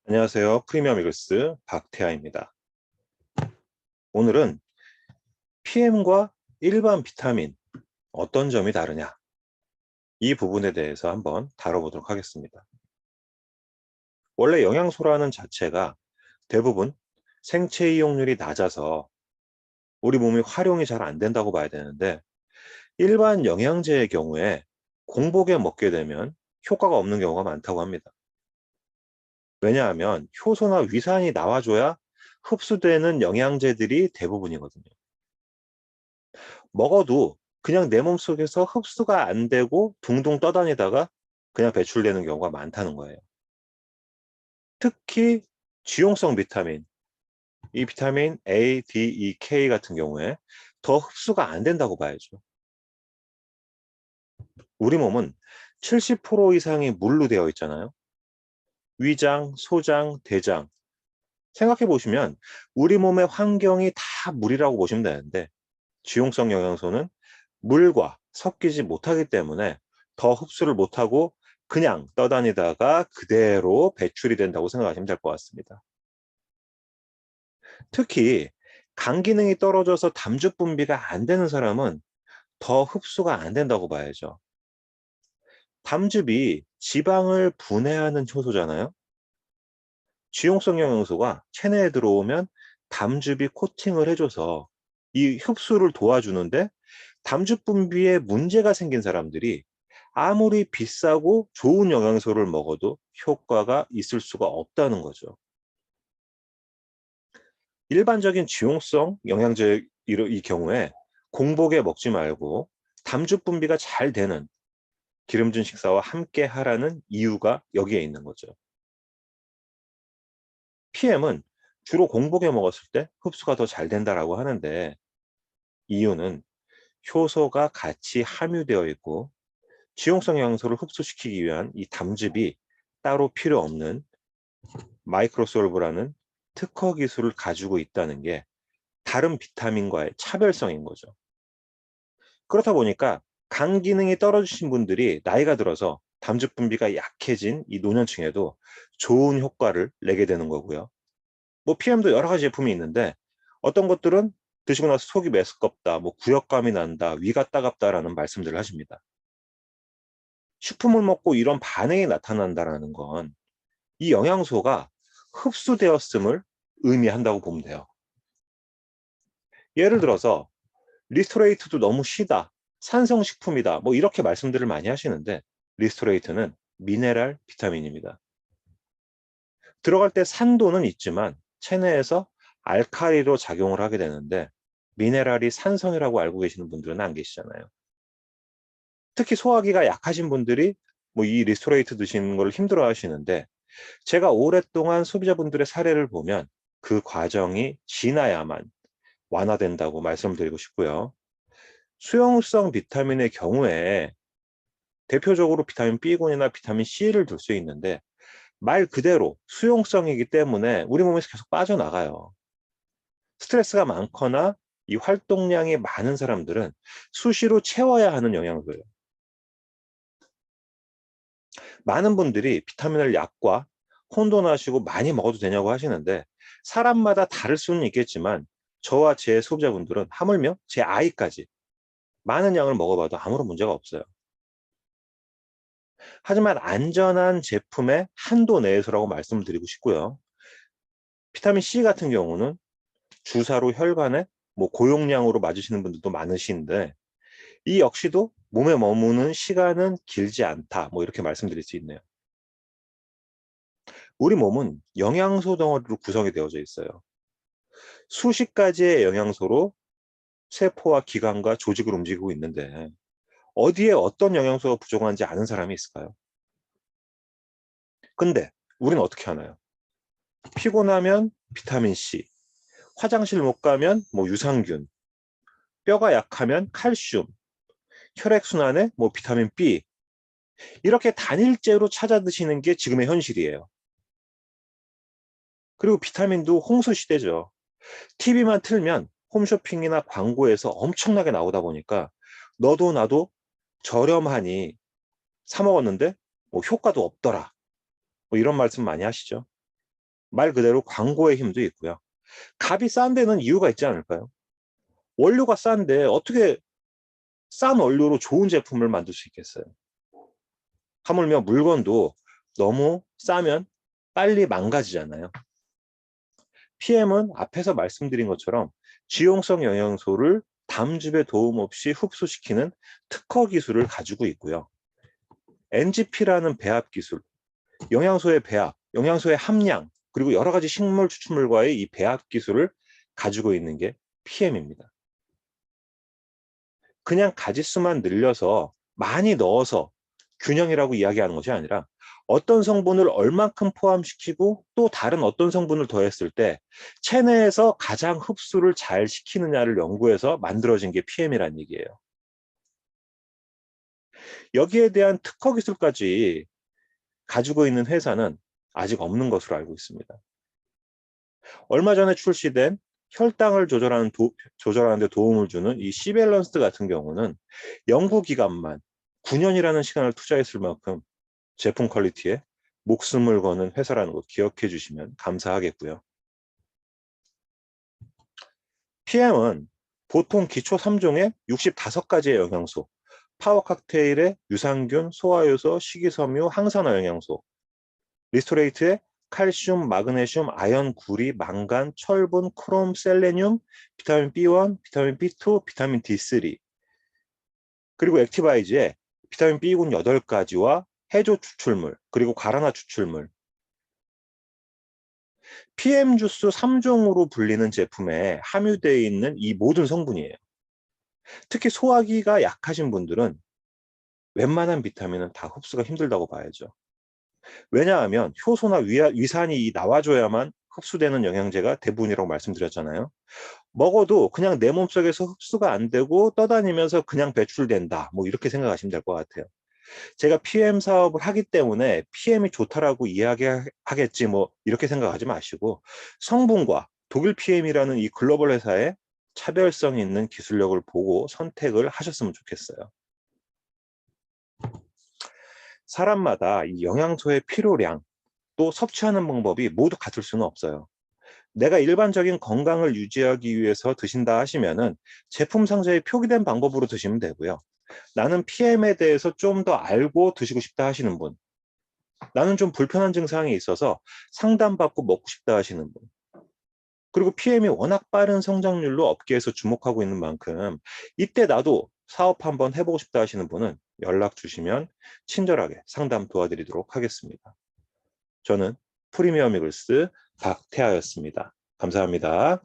안녕하세요. 프리미엄 이글스 박태하입니다. 오늘은 PM과 일반 비타민 어떤 점이 다르냐, 이 부분에 대해서 한번 다뤄보도록 하겠습니다. 원래 영양소라는 자체가 대부분 생체 이용률이 낮아서 우리 몸이 활용이 잘 안 된다고 봐야 되는데, 일반 영양제의 경우에 공복에 먹게 되면 효과가 없는 경우가 많다고 합니다. 왜냐하면 효소나 위산이 나와줘야 흡수되는 영양제들이 대부분이거든요. 먹어도 그냥 내 몸속에서 흡수가 안 되고 둥둥 떠다니다가 그냥 배출되는 경우가 많다는 거예요. 특히 지용성 비타민, 이 비타민 A, D, E, K 같은 경우에 더 흡수가 안 된다고 봐야죠. 우리 몸은 70% 이상이 물로 되어 있잖아요. 위장, 소장, 대장. 생각해 보시면 우리 몸의 환경이 다 물이라고 보시면 되는데, 지용성 영양소는 물과 섞이지 못하기 때문에 더 흡수를 못하고 그냥 떠다니다가 그대로 배출이 된다고 생각하시면 될 것 같습니다. 특히 간 기능이 떨어져서 담즙 분비가 안 되는 사람은 더 흡수가 안 된다고 봐야죠. 담즙이 지방을 분해하는 효소잖아요. 지용성 영양소가 체내에 들어오면 담즙이 코팅을 해줘서 이 흡수를 도와주는데, 담즙 분비에 문제가 생긴 사람들이 아무리 비싸고 좋은 영양소를 먹어도 효과가 있을 수가 없다는 거죠. 일반적인 지용성 영양제 이 경우에 공복에 먹지 말고 담즙 분비가 잘 되는 기름진 식사와 함께 하라는 이유가 여기에 있는 거죠. PM은 주로 공복에 먹었을 때 흡수가 더 잘 된다라고 하는데, 이유는 효소가 같이 함유되어 있고 지용성 영양소를 흡수시키기 위한 이 담즙이 따로 필요 없는 마이크로솔브라는 특허 기술을 가지고 있다는 게 다른 비타민과의 차별성인 거죠. 그렇다 보니까 간 기능이 떨어지신 분들이 나이가 들어서 담즙 분비가 약해진 이 노년층에도 좋은 효과를 내게 되는 거고요. 뭐 PM도 여러 가지 제품이 있는데, 어떤 것들은 드시고 나서 속이 메스껍다, 뭐 구역감이 난다, 위가 따갑다라는 말씀들을 하십니다. 식품을 먹고 이런 반응이 나타난다라는 건 이 영양소가 흡수되었음을 의미한다고 보면 돼요. 예를 들어서 리스토레이트도 너무 시다, 산성식품이다, 뭐 이렇게 말씀들을 많이 하시는데, 리스토레이트는 미네랄 비타민입니다. 들어갈 때 산도는 있지만 체내에서 알칼리로 작용을 하게 되는데, 미네랄이 산성이라고 알고 계시는 분들은 안 계시잖아요. 특히 소화기가 약하신 분들이 뭐 이 리스토레이트 드시는 걸 힘들어 하시는데, 제가 오랫동안 소비자분들의 사례를 보면 그 과정이 지나야만 완화된다고 말씀드리고 싶고요. 수용성 비타민의 경우에 대표적으로 비타민 B군이나 비타민 C를 들 수 있는데, 말 그대로 수용성이기 때문에 우리 몸에서 계속 빠져나가요. 스트레스가 많거나 이 활동량이 많은 사람들은 수시로 채워야 하는 영양소예요. 많은 분들이 비타민을 약과 혼돈하시고 많이 먹어도 되냐고 하시는데, 사람마다 다를 수는 있겠지만 저와 제 소비자분들은, 하물며 제 아이까지 많은 양을 먹어봐도 아무런 문제가 없어요. 하지만 안전한 제품의 한도 내에서라고 말씀을 드리고 싶고요. 비타민 C 같은 경우는 주사로 혈관에 뭐 고용량으로 맞으시는 분들도 많으신데, 이 역시도 몸에 머무는 시간은 길지 않다, 뭐 이렇게 말씀드릴 수 있네요. 우리 몸은 영양소 덩어리로 구성이 되어져 있어요. 수십 가지의 영양소로 세포와 기관과 조직을 움직이고 있는데, 어디에 어떤 영양소가 부족한지 아는 사람이 있을까요? 근데 우리는 어떻게 하나요? 피곤하면 비타민 C, 화장실 못 가면 뭐 유산균, 뼈가 약하면 칼슘, 혈액순환에 뭐 비타민 B, 이렇게 단일제로 찾아 드시는 게 지금의 현실이에요. 그리고 비타민도 홍수 시대죠. TV만 틀면 홈쇼핑이나 광고에서 엄청나게 나오다 보니까 너도 나도 저렴하니 사 먹었는데 뭐 효과도 없더라, 뭐 이런 말씀 많이 하시죠. 말 그대로 광고의 힘도 있고요. 값이 싼 데는 이유가 있지 않을까요? 원료가 싼데 어떻게 싼 원료로 좋은 제품을 만들 수 있겠어요? 하물며 물건도 너무 싸면 빨리 망가지잖아요. PM은 앞에서 말씀드린 것처럼 지용성 영양소를 담즙의 도움 없이 흡수시키는 특허 기술을 가지고 있고요. NGP라는 배합 기술, 영양소의 배합, 영양소의 함량, 그리고 여러 가지 식물 추출물과의 이 배합 기술을 가지고 있는 게 PM입니다. 그냥 가짓수만 늘려서 많이 넣어서 균형이라고 이야기하는 것이 아니라 어떤 성분을 얼만큼 포함시키고 또 다른 어떤 성분을 더했을 때 체내에서 가장 흡수를 잘 시키느냐를 연구해서 만들어진 게 PM이라는 얘기예요. 여기에 대한 특허 기술까지 가지고 있는 회사는 아직 없는 것으로 알고 있습니다. 얼마 전에 출시된 혈당을 조절하는 데 도움을 주는 이 C밸런스 같은 경우는 연구 기간만 9년이라는 시간을 투자했을 만큼 제품 퀄리티에 목숨을 거는 회사라는 것 기억해 주시면 감사하겠고요. PM은 보통 기초 3종의 65가지의 영양소, 파워 칵테일의 유산균, 소화효소, 식이섬유, 항산화 영양소, 리스토레이트의 칼슘, 마그네슘, 아연, 구리, 망간, 철분, 크롬, 셀레늄, 비타민 B1, 비타민 B2, 비타민 D3, 그리고 액티바이즈의 비타민 B군 8가지와 해조 추출물, 그리고 가라나 추출물, PM 주스 3종으로 불리는 제품에 함유되어 있는 이 모든 성분이에요. 특히 소화기가 약하신 분들은 웬만한 비타민은 다 흡수가 힘들다고 봐야죠. 왜냐하면 효소나 위산이 나와줘야만 흡수되는 영양제가 대부분이라고 말씀드렸잖아요. 먹어도 그냥 내 몸속에서 흡수가 안 되고 떠다니면서 그냥 배출된다. 뭐 이렇게 생각하시면 될 것 같아요. 제가 PM 사업을 하기 때문에 PM이 좋다라고 이야기하겠지 뭐 이렇게 생각하지 마시고 성분과 독일 PM이라는 이 글로벌 회사의 차별성 있는 기술력을 보고 선택을 하셨으면 좋겠어요. 사람마다 이 영양소의 필요량 또 섭취하는 방법이 모두 같을 수는 없어요. 내가 일반적인 건강을 유지하기 위해서 드신다 하시면은 제품 상자에 표기된 방법으로 드시면 되고요. 나는 PM에 대해서 좀 더 알고 드시고 싶다 하시는 분, 나는 좀 불편한 증상이 있어서 상담받고 먹고 싶다 하시는 분, 그리고 PM이 워낙 빠른 성장률로 업계에서 주목하고 있는 만큼 이때 나도 사업 한번 해보고 싶다 하시는 분은 연락 주시면 친절하게 상담 도와드리도록 하겠습니다. 저는 프리미엄 이글스 박태하였습니다. 감사합니다.